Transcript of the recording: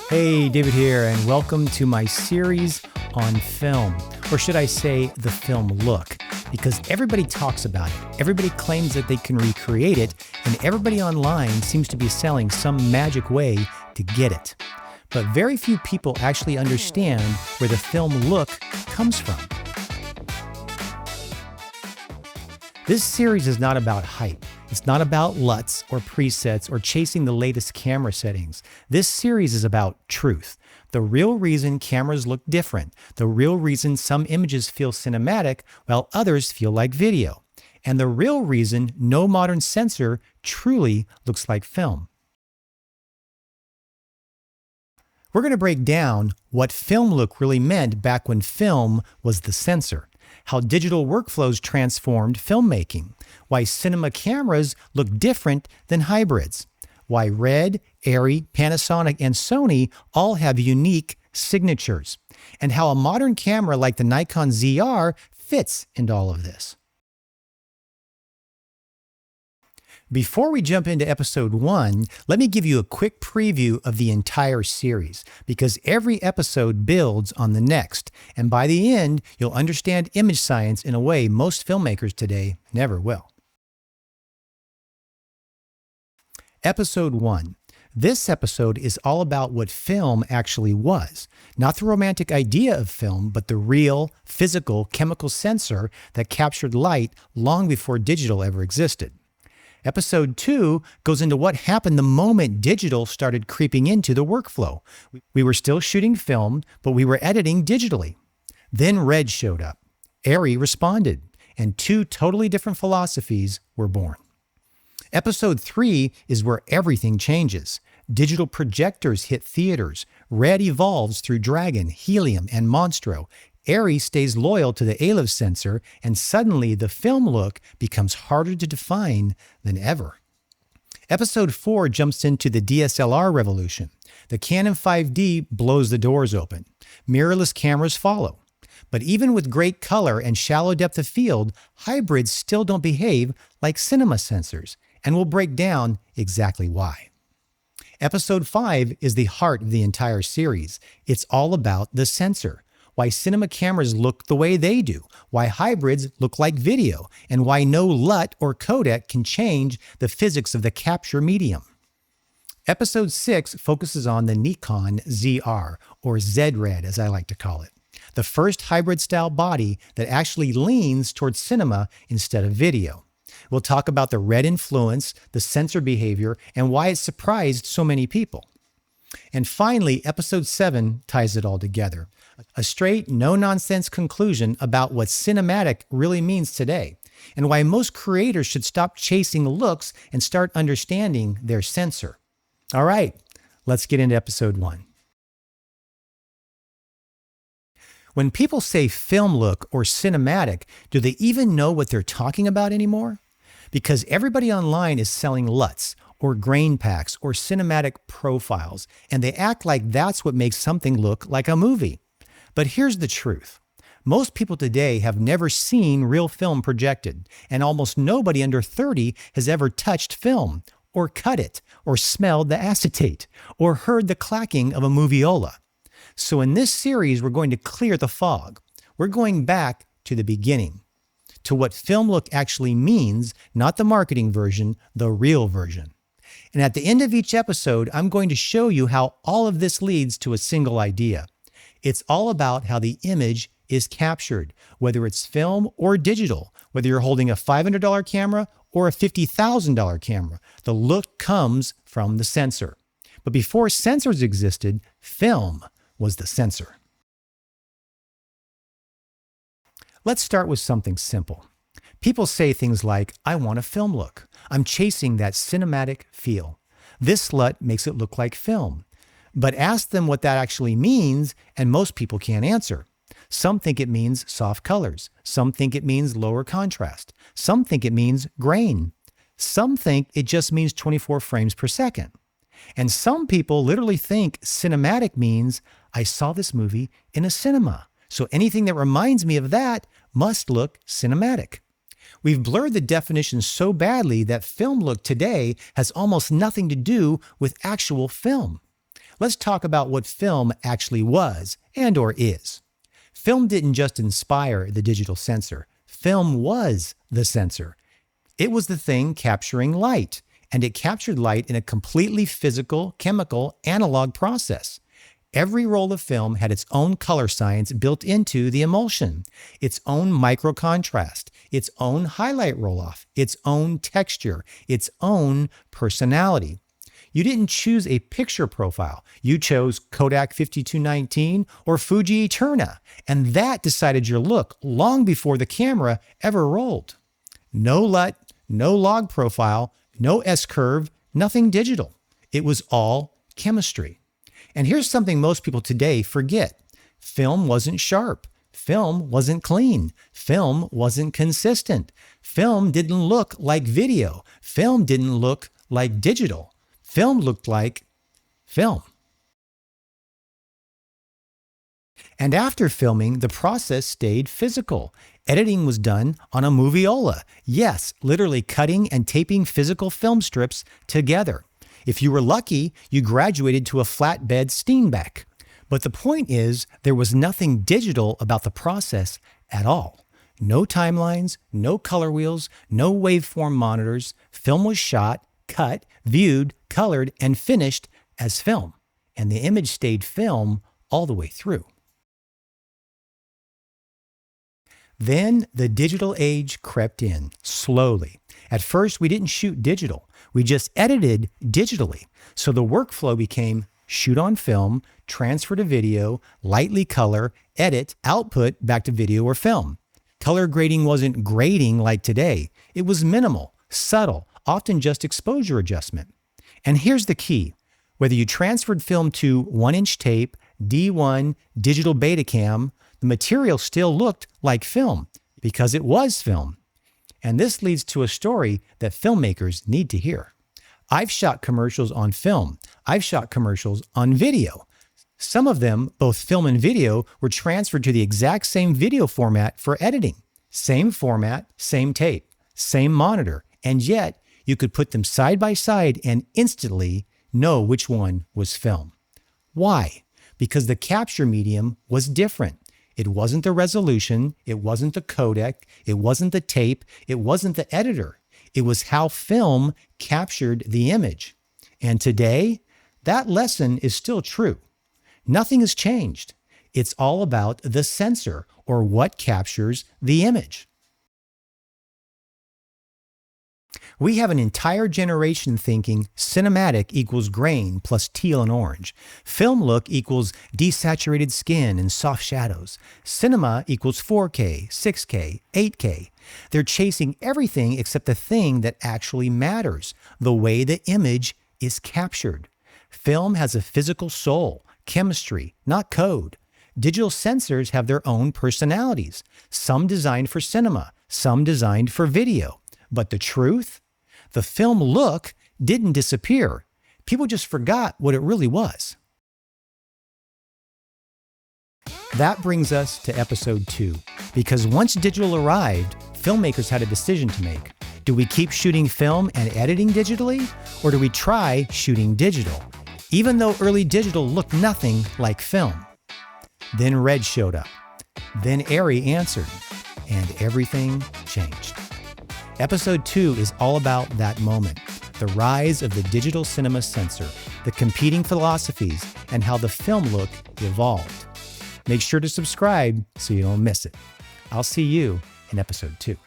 Hey, David here, and welcome to my series on film, or should I say the film look, because everybody talks about it, everybody claims that they can recreate it, and everybody online seems to be selling some magic way to get it. But very few people actually understand where the film look comes from. This series is not about hype. It's not about LUTs or presets or chasing the latest camera settings. This series is about truth. The real reason cameras look different. The real reason some images feel cinematic while others feel like video. And the real reason no modern sensor truly looks like film. We're going to break down what film look really meant back when film was the sensor. How digital workflows transformed filmmaking, why cinema cameras look different than hybrids, why Red, Arri, Panasonic, and Sony all have unique signatures, and how a modern camera like the Nikon ZR fits into all of this. Before we jump into episode 1, let me give you a quick preview of the entire series, because every episode builds on the next, and by the end, you'll understand image science in a way most filmmakers today never will. Episode 1. This episode is all about what film actually was, not the romantic idea of film, but the real, physical, chemical sensor that captured light long before digital ever existed. Episode 2 goes into what happened the moment digital started creeping into the workflow. We were still shooting film, but we were editing digitally. Then Red showed up. Arri responded, and two totally different philosophies were born. Episode 3 is where everything changes. Digital projectors hit theaters. Red evolves through Dragon, Helium, and Monstro. Arri stays loyal to the ALIV sensor, and suddenly the film look becomes harder to define than ever. Episode 4 jumps into the DSLR revolution. The Canon 5D blows the doors open. Mirrorless cameras follow. But even with great color and shallow depth of field, hybrids still don't behave like cinema sensors, and we'll break down exactly why. Episode 5 is the heart of the entire series. It's all about the sensor. Why cinema cameras look the way they do, why hybrids look like video, and why no LUT or codec can change the physics of the capture medium. Episode 6 focuses on the Nikon ZR, or Z-Red as I like to call it, the first hybrid-style body that actually leans towards cinema instead of video. We'll talk about the Red influence, the sensor behavior, and why it surprised so many people. And finally, episode 7 ties it all together. A straight, no-nonsense conclusion about what cinematic really means today, and why most creators should stop chasing looks and start understanding their sensor. All right, let's get into episode 1. When people say film look or cinematic, do they even know what they're talking about anymore? Because everybody online is selling LUTs, or grain packs, or cinematic profiles, and they act like that's what makes something look like a movie. But here's the truth. Most people today have never seen real film projected, and almost nobody under 30 has ever touched film, or cut it, or smelled the acetate, or heard the clacking of a moviola. So in this series, we're going to clear the fog. We're going back to the beginning, to what film look actually means, not the marketing version, the real version. And at the end of each episode, I'm going to show you how all of this leads to a single idea. It's all about how the image is captured, whether it's film or digital, whether you're holding a $500 camera or a $50,000 camera. The look comes from the sensor. But before sensors existed, film was the sensor. Let's start with something simple. People say things like, I want a film look. I'm chasing that cinematic feel. This LUT makes it look like film. But ask them what that actually means, and most people can't answer. Some think it means soft colors. Some think it means lower contrast. Some think it means grain. Some think it just means 24 frames per second. And some people literally think cinematic means I saw this movie in a cinema. So anything that reminds me of that must look cinematic. We've blurred the definition so badly that film look today has almost nothing to do with actual film. let's talk about what film actually was and or is. Film didn't just inspire the digital sensor. Film was the sensor. It was the thing capturing light, and it captured light in a completely physical, chemical, analog process. Every roll of film had its own color science built into the emulsion, its own micro contrast, its own highlight roll-off, its own texture, its own personality. You didn't choose a picture profile. You chose Kodak 5219 or Fuji Eterna, and that decided your look long before the camera ever rolled. No LUT, no log profile, no S-curve, nothing digital. It was all chemistry. And here's something most people today forget. Film wasn't sharp. Film wasn't clean. Film wasn't consistent. Film didn't look like video. Film didn't look like digital. Film looked like film. And after filming, the process stayed physical. Editing was done on a moviola. Yes, literally cutting and taping physical film strips together. If you were lucky, you graduated to a flatbed Steenbeck. But the point is, there was nothing digital about the process at all. No timelines, no color wheels, no waveform monitors. Film was shot, cut, viewed, colored, and finished as film. And the image stayed film all the way through. Then the digital age crept in, slowly. At first, we didn't shoot digital. We just edited digitally. So the workflow became shoot on film, transfer to video, lightly color, edit, output back to video or film. Color grading wasn't grading like today. It was minimal, subtle, often just exposure adjustment. And here's the key. Whether you transferred film to 1-inch tape, D1, digital Betacam, the material still looked like film because it was film. And this leads to a story that filmmakers need to hear. I've shot commercials on film. I've shot commercials on video. Some of them, both film and video, were transferred to the exact same video format for editing. Same format, same tape, same monitor, and yet you could put them side by side and instantly know which one was film. Why? Because the capture medium was different. It wasn't the resolution, it wasn't the codec, it wasn't the tape, it wasn't the editor. It was how film captured the image. And today, that lesson is still true. Nothing has changed. It's all about the sensor, or what captures the image. We have an entire generation thinking cinematic equals grain plus teal and orange. Film look equals desaturated skin and soft shadows. Cinema equals 4K, 6K, 8K. They're chasing everything except the thing that actually matters, the way the image is captured. Film has a physical soul, chemistry, not code. Digital sensors have their own personalities, some designed for cinema, some designed for video. But the truth? The film look didn't disappear. People just forgot what it really was. That brings us to episode 2. Because once digital arrived, filmmakers had a decision to make. Do we keep shooting film and editing digitally? Or do we try shooting digital? Even though early digital looked nothing like film. Then Red showed up. Then Arri answered. And everything changed. Episode 2 is all about that moment, the rise of the digital cinema sensor, the competing philosophies, and how the film look evolved. Make sure to subscribe so you don't miss it. I'll see you in episode 2.